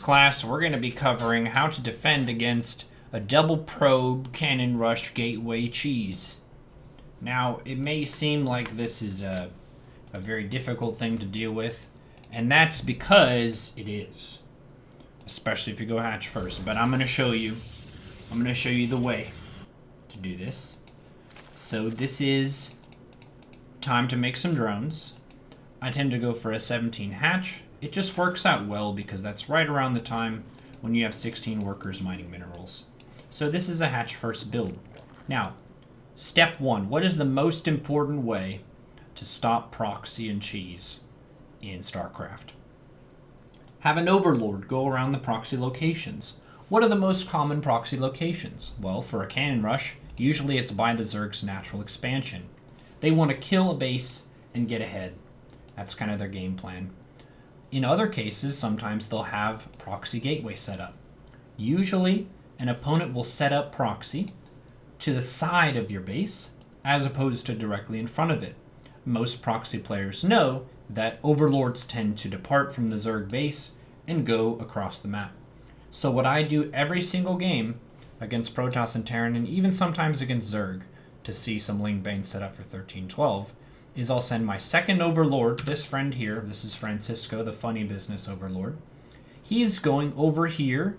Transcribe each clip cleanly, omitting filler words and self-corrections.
Class, we're going to be covering how to defend against a double probe cannon rush gateway cheese. Now, it may seem like this is a very difficult thing to deal with, and that's because it is, especially if you go hatch first. But I'm going to show you the way to do this. So this is time to make some drones. I tend to go for a 17 hatch. It just works out well because that's right around the time when you have 16 workers mining minerals. So this is a hatch first build. Now, step one, what is the most important way to stop Proxy and cheese in StarCraft? Have an overlord go around the proxy locations. What are the most common proxy locations? Well, for a cannon rush, usually it's by the Zerg's natural expansion. They want to kill a base and get ahead. That's kind of their game plan. In other cases, sometimes they'll have proxy gateway set up. Usually, an opponent will set up proxy to the side of your base as opposed to directly in front of it. Most proxy players know that overlords tend to depart from the Zerg base and go across the map. So what I do every single game against Protoss and Terran, and even sometimes against Zerg, to see some Ling Bane set up for 13-12, is I'll send my second overlord, this friend here, this is Francisco, the funny business overlord. He's going over here,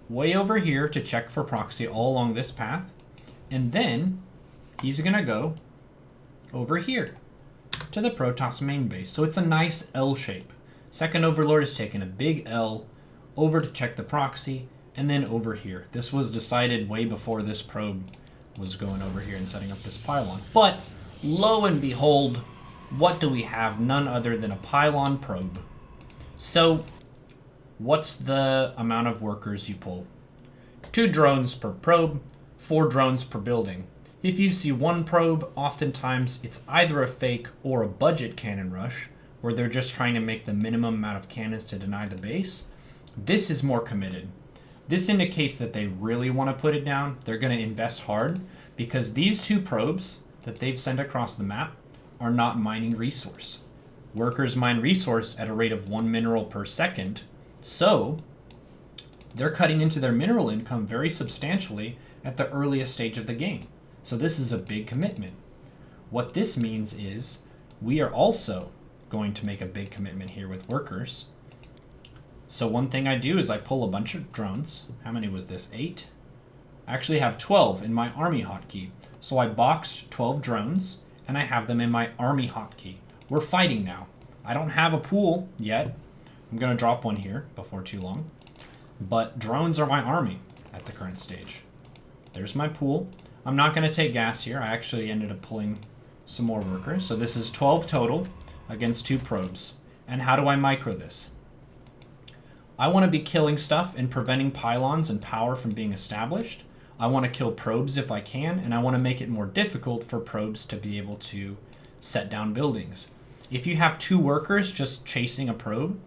way over here, to check for proxy all along this path. And then he's going to go over here to the Protoss main base. So it's a nice L shape. Second overlord is taking a big L over to check the proxy, and then over here. This was decided way before this probe was going over here and setting up this pylon. But lo and behold, what do we have? None other than a pylon probe. So, what's the amount of workers you pull? 2 drones per probe, 4 drones per building. If you see one probe, oftentimes it's either a fake or a budget cannon rush, where they're just trying to make the minimum amount of cannons to deny the base. This is more committed. This indicates that they really want to put it down. They're going to invest hard, because these 2 probes that they've sent across the map are not mining resource. Workers mine resource at a rate of 1 mineral per second, so they're cutting into their mineral income very substantially at the earliest stage of the game. So this is a big commitment. What this means is we are also going to make a big commitment here with workers. So one thing I do is I pull a bunch of drones. How many was this? 8? I actually have 12 in my army hotkey. So I boxed 12 drones, and I have them in my army hotkey. We're fighting now. I don't have a pool yet. I'm going to drop one here before too long. But drones are my army at the current stage. There's my pool. I'm not going to take gas here. I actually ended up pulling some more workers. So this is 12 total against 2 probes. And how do I micro this? I want to be killing stuff and preventing pylons and power from being established. I want to kill probes if I can, and I want to make it more difficult for probes to be able to set down buildings. If you have 2 workers just chasing a probe,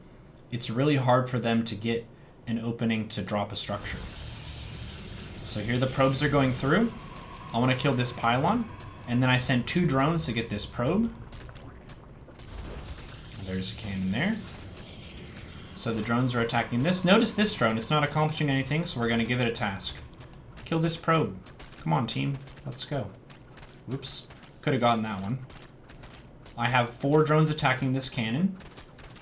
it's really hard for them to get an opening to drop a structure. So here the probes are going through. I want to kill this pylon, and then I send 2 drones to get this probe. There's a cannon there. So the drones are attacking this. Notice this drone, it's not accomplishing anything, so we're going to give it a task. Kill this probe. Come on, team. Let's go. Whoops. Could have gotten that one. I have 4 drones attacking this cannon.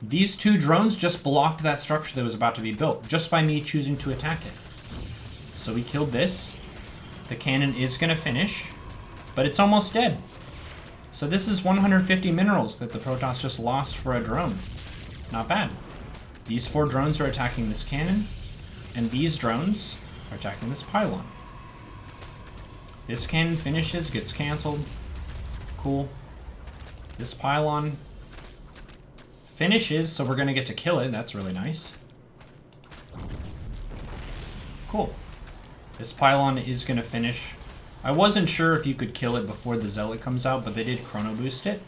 These 2 drones just blocked that structure that was about to be built, just by me choosing to attack it. So we killed this. The cannon is going to finish, but it's almost dead. So this is 150 minerals that the Protoss just lost for a drone. Not bad. These 4 drones are attacking this cannon, and these drones are attacking this pylon. This cannon finishes, gets canceled. Cool. This pylon finishes, so we're going to get to kill it. That's really nice. Cool. This pylon is going to finish. I wasn't sure if you could kill it before the Zealot comes out, but they did chrono boost it.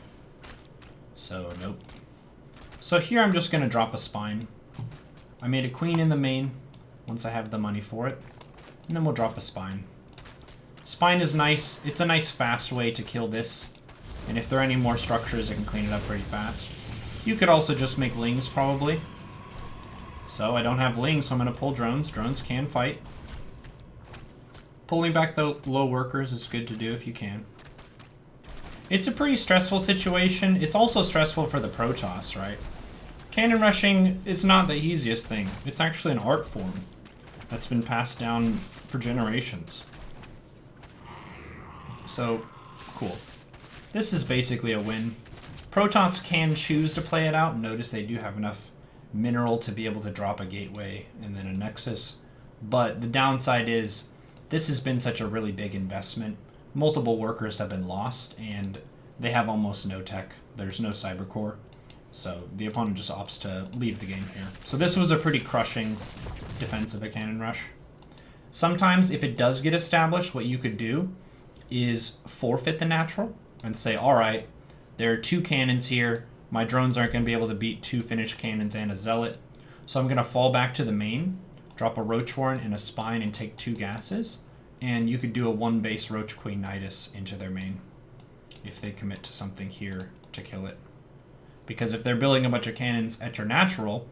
So, nope. So here I'm just going to drop a spine. I made a queen in the main once I have the money for it. And then we'll drop a spine. Spine is nice. It's a nice fast way to kill this. And if there are any more structures, I can clean it up pretty fast. You could also just make lings, probably. So I don't have Ling, so I'm going to pull drones. Drones can fight. Pulling back the low workers is good to do if you can. It's a pretty stressful situation. It's also stressful for the Protoss, right? Cannon rushing is not the easiest thing. It's actually an art form that's been passed down for generations. So, cool. This is basically a win. Protoss can choose to play it out. Notice they do have enough mineral to be able to drop a gateway and then a nexus. But the downside is this has been such a really big investment. Multiple workers have been lost, and they have almost no tech. There's no cyber core. So the opponent just opts to leave the game here. So this was a pretty crushing defense of a cannon rush. Sometimes if it does get established, what you could do is forfeit the natural and say, all right, there are 2 cannons here. My drones aren't going to be able to beat 2 finished cannons and a zealot. So I'm going to fall back to the main, drop a Roach Warren and a Spine and take 2 gases. And you could do a 1 base Roach Queen Nidus into their main if they commit to something here to kill it. Because if they're building a bunch of cannons at your natural,